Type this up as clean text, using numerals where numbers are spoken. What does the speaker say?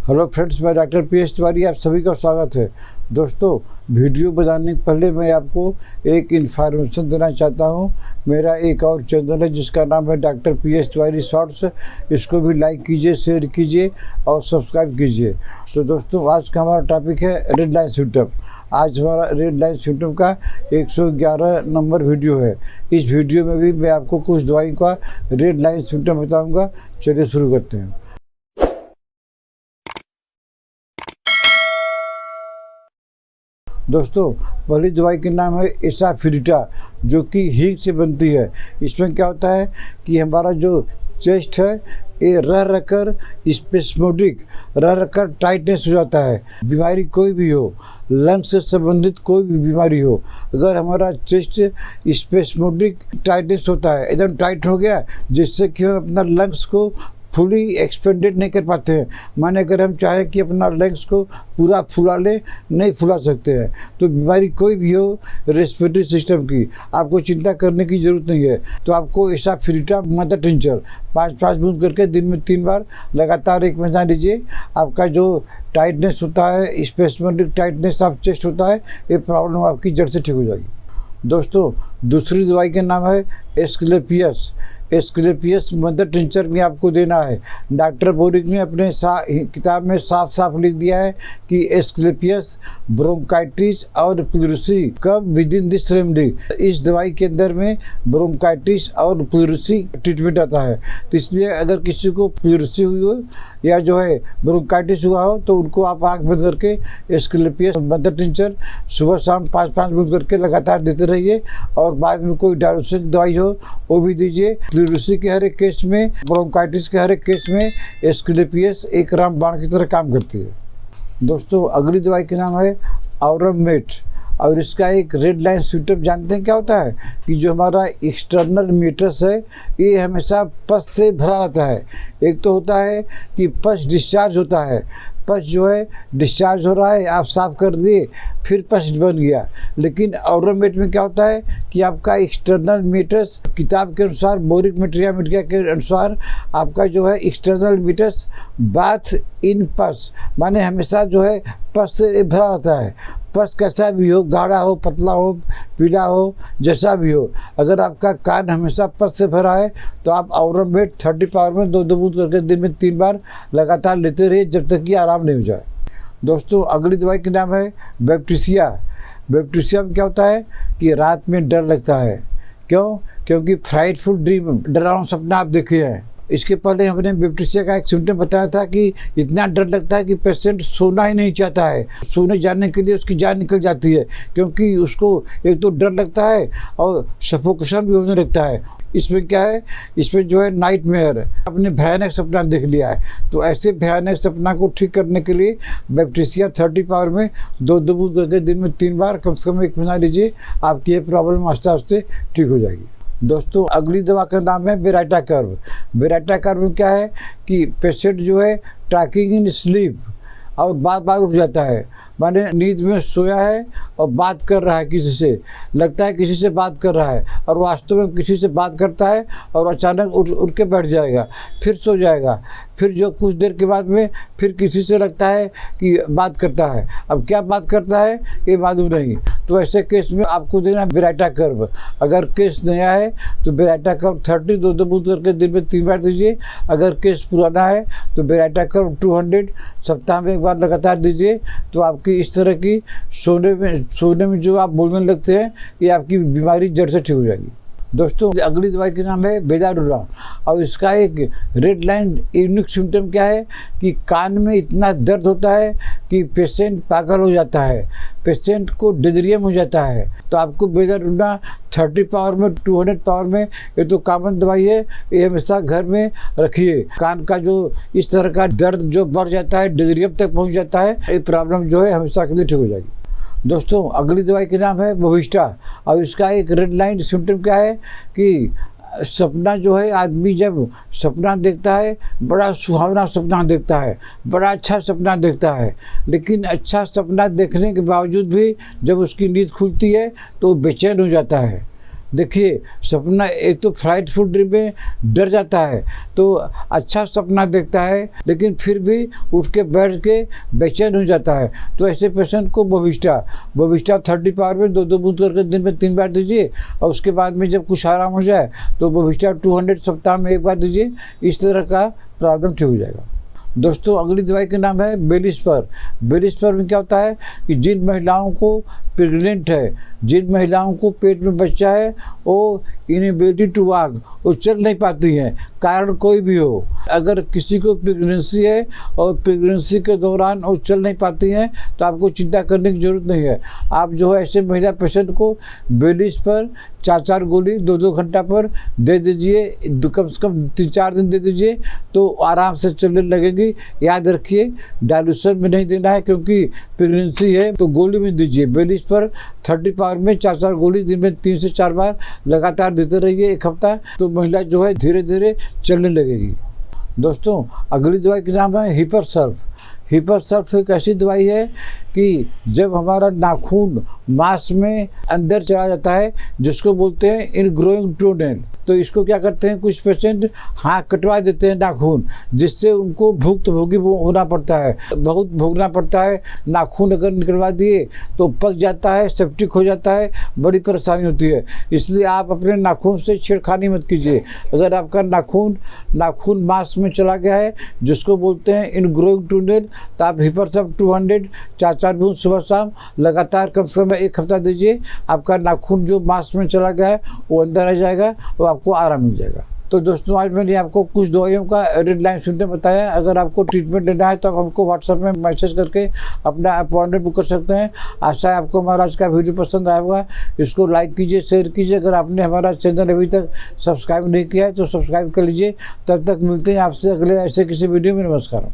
Hello friends, मैं doctor PS Tiwari, आप सभी का स्वागत है। दोस्तों, वीडियो बनाने के पहले मैं आपको एक इन्फॉर्मेशन देना चाहता हूं। मेरा एक और चैनल है जिसका नाम है डॉक्टर पीएस तिवारी शॉर्ट्स। इसको भी लाइक कीजिए, शेयर कीजिए और सब्सक्राइब कीजिए। तो दोस्तों, आज का हमारा टॉपिक है रेड लाइन सिम्टम। आज हमारा रेड लाइन सिम्टम का 111 नंबर वीडियो है। इस वीडियो में भी मैं आपको कुछ दवाई का रेड लाइन सिम्टम बताऊँगा। चलिए शुरू करते हैं। दोस्तों, पहली दवाई के नाम है एसाफिरिटा, जो कि हींग से बनती है। इसमें क्या होता है कि हमारा जो चेस्ट है ये रह कर स्पेस्मोडिक रह कर टाइटनेस हो जाता है। बीमारी कोई भी हो, लंग्स से संबंधित कोई भी बीमारी हो, अगर हमारा चेस्ट स्पेस्मोडिक टाइटनेस होता है, एकदम टाइट हो गया, जिससे कि हम अपना लंग्स को फुली एक्सपेंडेड नहीं कर पाते हैं। माने अगर हम चाहें कि अपना लंग्स को पूरा फुला ले, नहीं फुला सकते हैं। तो बीमारी कोई भी हो रेस्पिरेटरी सिस्टम की, आपको चिंता करने की ज़रूरत नहीं है। तो आपको एसाफिरिटा मदर टिंचर 5-5 बूंद करके दिन में 3 बार लगातार 1 महीना लीजिए। आपका जो टाइटनेस होता है, स्पेस्मोडिक टाइटनेस ऑफ चेस्ट होता है, ये प्रॉब्लम आपकी जड़ से ठीक हो जाएगी। दोस्तों, दूसरी दवाई का नाम है एस्क्लेपियस। एस्क्लेपियस मदर टिंचर में आपको देना है। डॉक्टर बोरिक ने अपने किताब में साफ साफ लिख दिया है कि एस्क्लेपियस ब्रोंकाइटिस और pleurisy come with in this remedy. इस दवाई के अंदर में ब्रोंकाइटिस और प्लूरिसी ट्रीटमेंट आता है। तो इसलिए अगर किसी को प्लूरिसी हुई हो या जो है ब्रोंकाइटिस हुआ हो, तो उनको आप आँख बंद करके एस्क्लेपियस मदर टिंचर सुबह शाम 5-5 बूंद करके लगातार देते रहिए। और बाद में कोई डायरोसिन दवाई हो वो भी दीजिए। प्लूरिसी के हर एक केस में, ब्रोंकाइटिस के हर एक केस में एस्क्लेपियस एक रामबाण की तरह काम करती है। दोस्तों, अगली दवाई का नाम है ऑरमेट, और इसका एक रेड लाइन सिम्टम जानते हैं क्या होता है कि जो हमारा एक्सटर्नल मीटर्स है ये हमेशा पस से भरा रहता है। एक तो होता है कि पस डिस्चार्ज होता है, पस जो है डिस्चार्ज हो रहा है, आप साफ कर दिए, फिर पस बन गया। लेकिन ऑरमेट में क्या होता है कि आपका एक्सटर्नल मीटर्स, किताब के अनुसार बोरिक मीडिया के अनुसार, आपका जो है एक्सटर्नल मीटर्स बाथ इन पस, माने हमेशा जो है पस से भरा रहता है। पस कैसा भी हो, गाढ़ा हो, पतला हो, पीला हो, जैसा भी हो, अगर आपका कान हमेशा पस से भरा है तो आप ऑरमेट 30 पावर में 2 बूंद करके दिन में 3 बार लगातार लेते रहिए, जब तक कि आराम नहीं हो जाए। दोस्तों, अगली दवाई का नाम है बैप्टिसिया। बैप्टिसिया में क्या होता है कि रात में डर लगता है। क्यों? क्योंकि फ्राइटफुल ड्रीम, डरावना सपना आप देखे हैं। इसके पहले हमने बैप्टिसिया का एक सिम्टम बताया था कि इतना डर लगता है कि पेशेंट सोना ही नहीं चाहता है। सोने जाने के लिए उसकी जान निकल जाती है, क्योंकि उसको एक तो डर लगता है और सफोकेशन भी होने लगता है। इसमें क्या है, इसमें जो है नाइटमेयर है, आपने भयानक सपना देख लिया है। तो ऐसे भयानक सपना को ठीक करने के लिए बैप्टिसिया 30 पावर में 2 बूंद करके दिन में 3 बार कम से कम 1 महीना लीजिए। आपकी ये प्रॉब्लम आस्ते आस्ते ठीक हो जाएगी। दोस्तों, अगली दवा का नाम है बेराटा कर्व। बेराटा कर्व में क्या है कि पेशेंट जो है टॉकिंग इन स्लीप और बार बार उठ जाता है, माने नींद में सोया है और बात कर रहा है किसी से, लगता है किसी से बात कर रहा है और वास्तव में किसी से बात करता है, और अचानक उठ के बैठ जाएगा, फिर सो जाएगा, फिर जो कुछ देर के बाद में फिर किसी से लगता है कि बात करता है। अब क्या बात करता है ये मालूम नहीं। तो ऐसे केस में आपको देना बेराटा कर्व। अगर केस नया है तो बेराटा कर्व 30 2 बूंद करके दिन में 3 बार दीजिए। अगर केस पुराना है तो बेराटा कर्व 200 सप्ताह में 1 बार लगातार दीजिए। तो आपकी इस तरह की सोने में जो आप बोलने लगते हैं, ये आपकी बीमारी जड़ से ठीक हो जाएगी। दोस्तों, अगली दवाई का नाम है बेदारुरा, और इसका एक रेड लाइन यूनिक सिम्टम क्या है कि कान में इतना दर्द होता है कि पेशेंट पागल हो जाता है, पेशेंट को डिलीरियम हो जाता है। तो आपको बेदारुरा 30 पावर में 200 पावर में, ये तो कॉमन दवाई है, ये हमेशा घर में रखिए। कान का जो इस तरह का दर्द जो बढ़ जाता है, डिलीरियम तक पहुँच जाता है, ये प्रॉब्लम जो है हमेशा के लिए ठीक हो जाएगी। दोस्तों, अगली दवाई का नाम है बोविस्टा, और इसका एक रेड लाइन सिम्टम क्या है कि सपना जो है, आदमी जब सपना देखता है, बड़ा सुहावना सपना देखता है, बड़ा अच्छा सपना देखता है, लेकिन अच्छा सपना देखने के बावजूद भी जब उसकी नींद खुलती है तो बेचैन हो जाता है। देखिए सपना एक तो फ्राइटफुल ड्रीम में डर जाता है, तो अच्छा सपना देखता है लेकिन फिर भी उठ के बैठ के बेचैन हो जाता है। तो ऐसे पेशेंट को बविष्टा 30 पावर में 2-2 बूंद करके दिन में 3 बार दीजिए, और उसके बाद में जब कुछ आराम हो जाए तो बविष्टा 200 सप्ताह में 1 बार दीजिए। इस तरह का प्रॉब्लम ठीक हो जाएगा। दोस्तों अगली दवाई का नाम है बेलिस्पर। बेलिस्पर में क्या होता है कि जिन महिलाओं को प्रेग्नेंट है, जिन महिलाओं को पेट में बच्चा है, वो इनएबिलिटी टू वॉक, वो चल नहीं पाती हैं, कारण कोई भी हो। अगर किसी को प्रेगनेंसी है और प्रेगनेंसी के दौरान वो चल नहीं पाती हैं तो आपको चिंता करने की ज़रूरत नहीं है। आप जो है ऐसे महिला पेशेंट को बेलिस्पर 4-4 गोली 2-2 घंटा पर दे दीजिए, कम से कम 3-4 दिन दे दीजिए तो आराम से चलने लगेगी। याद रखिए डायल्यूशन में नहीं देना है, क्योंकि प्रेगनेंसी है तो गोली में दीजिए। बेलिस्पर 30 पावर में 4-4 गोली दिन में 3 से 4 बार लगातार देते रहिए 1 हफ्ता, तो महिला जो है धीरे धीरे चलने लगेगी। दोस्तों अगली दवाई का नाम है हिपरसर्फ। हिपरसर्फ एक ऐसी दवाई है कि जब हमारा नाखून मांस में अंदर चला जाता है, जिसको बोलते हैं इनग्रोइंग टोनेल, तो इसको क्या करते हैं कुछ पेशेंट हाथ कटवा देते हैं नाखून, जिससे उनको भुक्तभोगी होना पड़ता है, बहुत भोगना पड़ता है। नाखून अगर निकलवा दिए तो पक जाता है, सेप्टिक हो जाता है, बड़ी परेशानी होती है। इसलिए आप अपने नाखून से छेड़खानी मत कीजिए। अगर आपका नाखून मांस में चला गया है, जिसको बोलते हैं इनग्रोइंग टोनेल, तो आप हिपरसर्फ 200 4-4 बूंद सुबह शाम लगातार कम से कम 1 हफ्ता दीजिए। आपका नाखून जो मांस में चला गया है वो अंदर आ जाएगा, वो आपको आराम मिल जाएगा। तो दोस्तों आज मैंने आपको कुछ दवाइयों का एडेड लाइन सुनने बताया। अगर आपको ट्रीटमेंट लेना है तो आप हमको व्हाट्सएप में मैसेज करके अपना अपॉइंटमेंट बुक कर सकते हैं। आशा है आपको हमारा आज का वीडियो पसंद आया होगा। इसको लाइक कीजिए, शेयर कीजिए। अगर आपने हमारा चैनल अभी तक सब्सक्राइब नहीं किया है तो सब्सक्राइब कर लीजिए। तब तक मिलते हैं आपसे अगले ऐसे किसी वीडियो में। नमस्कार।